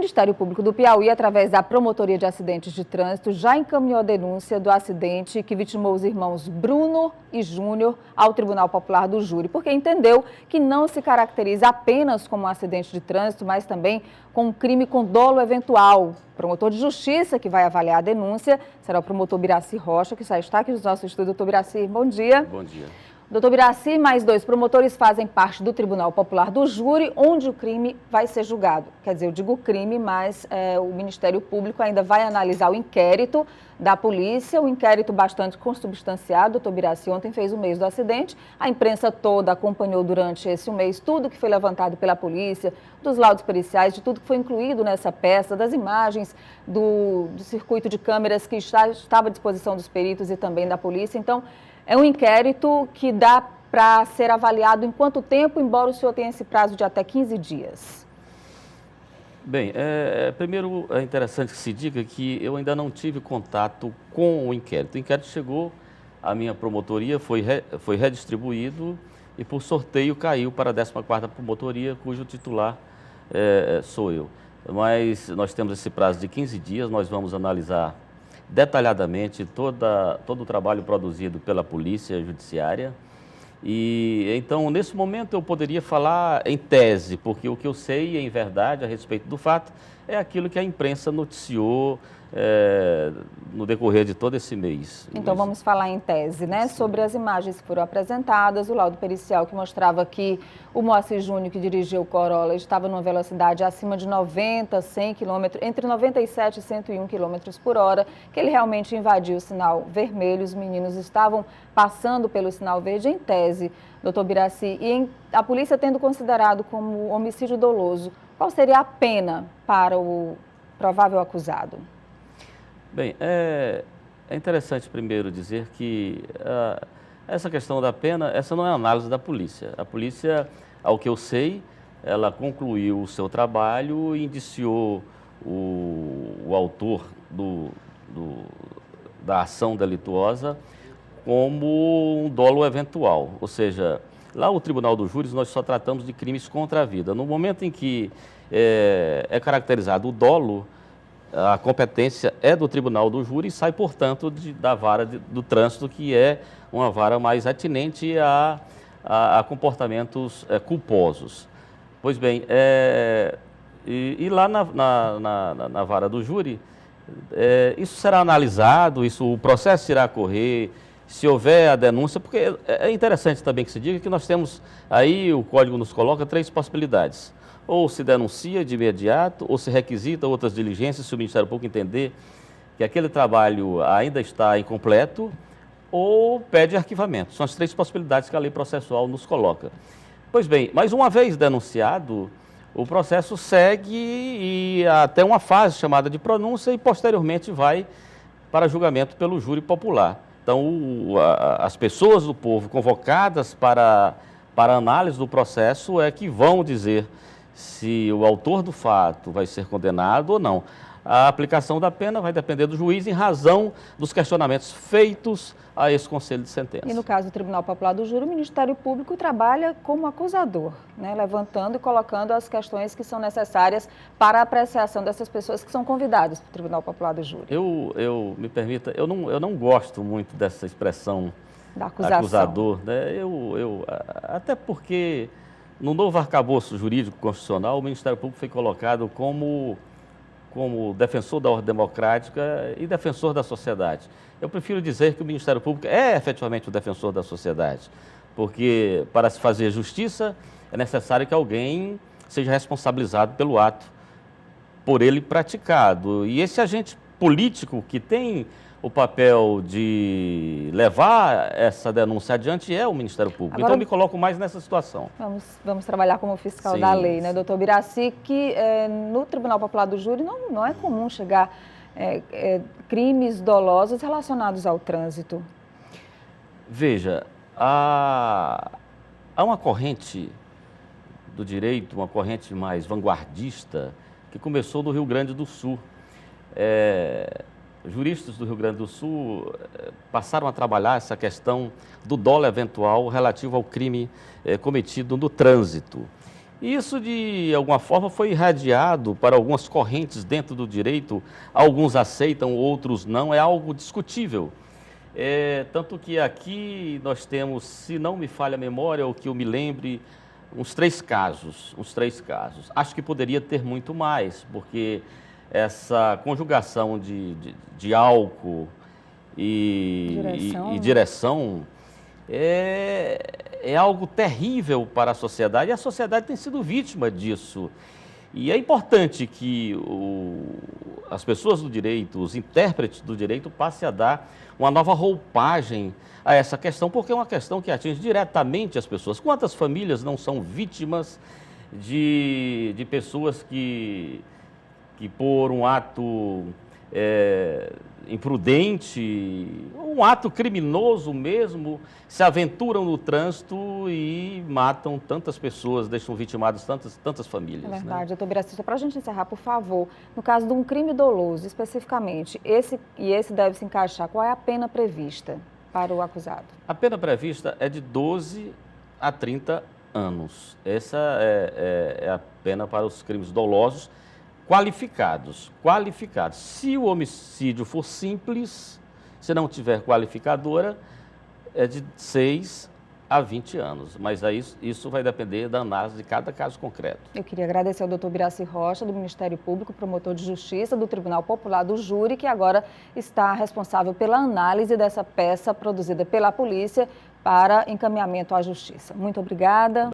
Ministério Público do Piauí, através da Promotoria de Acidentes de Trânsito, já encaminhou a denúncia do acidente que vitimou os irmãos Bruno e Júnior ao Tribunal Popular do Júri, porque entendeu que não se caracteriza apenas como um acidente de trânsito, mas também com um crime com dolo eventual. O promotor de justiça que vai avaliar a denúncia será o promotor Biraci Rocha, que já está aqui no nosso estúdio. Doutor Biraci, bom dia. Bom dia. Doutor Biraci, mais 2 promotores fazem parte do Tribunal Popular do Júri, onde o crime vai ser julgado. Quer dizer, eu digo crime, mas o Ministério Público ainda vai analisar o inquérito da polícia, um inquérito bastante consubstanciado. Doutor Biraci ontem fez o mês do acidente, a imprensa toda acompanhou durante esse mês tudo que foi levantado pela polícia, dos laudos periciais, de tudo que foi incluído nessa peça, das imagens do circuito de câmeras que estava à disposição dos peritos e também da polícia. Então, é um inquérito que dá para ser avaliado em quanto tempo, embora o senhor tenha esse prazo de até 15 dias? Bem, primeiro é interessante que se diga que eu ainda não tive contato com o inquérito. O inquérito chegou à minha promotoria, foi redistribuído e por sorteio caiu para a 14ª Promotoria, cujo titular sou eu. Mas nós temos esse prazo de 15 dias, nós vamos analisar detalhadamente todo o trabalho produzido pela Polícia Judiciária. E então, nesse momento, eu poderia falar em tese, porque o que eu sei, em verdade, a respeito do fato, é aquilo que a imprensa noticiou no decorrer de todo esse mês. Então, vamos falar em tese, né? Sim. Sobre as imagens que foram apresentadas, o laudo pericial que mostrava que o Moacir Júnior, que dirigiu o Corolla, estava numa velocidade acima de 90, 100 km, entre 97 e 101 km por hora, que ele realmente invadiu o sinal vermelho, os meninos estavam passando pelo sinal verde. Em tese, doutor Biraci, e a polícia tendo considerado como homicídio doloso, qual seria a pena para o provável acusado? Bem, é interessante primeiro dizer que essa questão da pena, essa não é a análise da polícia. A polícia, ao que eu sei, ela concluiu o seu trabalho e indiciou o autor da ação delituosa como um dolo eventual. Ou seja, lá no Tribunal do Júri nós só tratamos de crimes contra a vida. No momento em que é caracterizado o dolo, a competência é do Tribunal do Júri e sai, portanto, da vara do trânsito, que é uma vara mais atinente a comportamentos culposos. Pois bem, e lá na vara do júri, isso será analisado, o processo irá correr, se houver a denúncia, porque é interessante também que se diga que nós temos aí, o Código nos coloca 3 possibilidades. Ou se denuncia de imediato, ou se requisita outras diligências, se o Ministério Público entender que aquele trabalho ainda está incompleto, ou pede arquivamento. São as 3 possibilidades que a lei processual nos coloca. Pois bem, mas uma vez denunciado, o processo segue e até uma fase chamada de pronúncia e posteriormente vai para julgamento pelo júri popular. Então, as pessoas do povo convocadas para análise do processo é que vão dizer se o autor do fato vai ser condenado ou não. A aplicação da pena vai depender do juiz em razão dos questionamentos feitos a esse conselho de sentença. E no caso do Tribunal Popular do Júri, o Ministério Público trabalha como acusador, né? Levantando e colocando as questões que são necessárias para a apreciação dessas pessoas que são convidadas para o Tribunal Popular do Júri. Me permita, eu não gosto muito dessa expressão da acusação. Acusador, né? Até porque no novo arcabouço jurídico constitucional, o Ministério Público foi colocado como defensor da ordem democrática e defensor da sociedade. Eu prefiro dizer que o Ministério Público é efetivamente o defensor da sociedade, porque para se fazer justiça é necessário que alguém seja responsabilizado pelo ato por ele praticado. E esse agente político que tem o papel de levar essa denúncia adiante é o Ministério Público. Agora, então, eu me coloco mais nessa situação. Vamos trabalhar como fiscal da lei, né, doutor Biraci, que no Tribunal Popular do Júri não é comum chegar crimes dolosos relacionados ao trânsito. Veja, há uma corrente do direito, uma corrente mais vanguardista, que começou no Rio Grande do Sul. Juristas do Rio Grande do Sul passaram a trabalhar essa questão do dolo eventual relativo ao crime cometido no trânsito. Isso, de alguma forma, foi irradiado para algumas correntes dentro do direito. Alguns aceitam, outros não. É algo discutível. Tanto que aqui nós temos, se não me falha a memória, ou que eu me lembre, uns três casos. Acho que poderia ter muito mais, porque essa conjugação de álcool e direção é algo terrível para a sociedade, e a sociedade tem sido vítima disso. E é importante que as pessoas do direito, os intérpretes do direito, passem a dar uma nova roupagem a essa questão, porque é uma questão que atinge diretamente as pessoas. Quantas famílias não são vítimas de pessoas que por um ato imprudente, um ato criminoso mesmo, se aventuram no trânsito e matam tantas pessoas, deixam vitimadas tantas famílias. É verdade, doutor Birassi. Para a gente encerrar, por favor, no caso de um crime doloso, especificamente, esse deve se encaixar, qual é a pena prevista para o acusado? A pena prevista é de 12 a 30 anos. Essa é a pena para os crimes dolosos, qualificados. Se o homicídio for simples, se não tiver qualificadora, é de 6 a 20 anos. Mas aí isso vai depender da análise de cada caso concreto. Eu queria agradecer ao doutor Birassi Rocha, do Ministério Público, promotor de Justiça do Tribunal Popular do Júri, que agora está responsável pela análise dessa peça produzida pela polícia para encaminhamento à Justiça. Muito obrigada.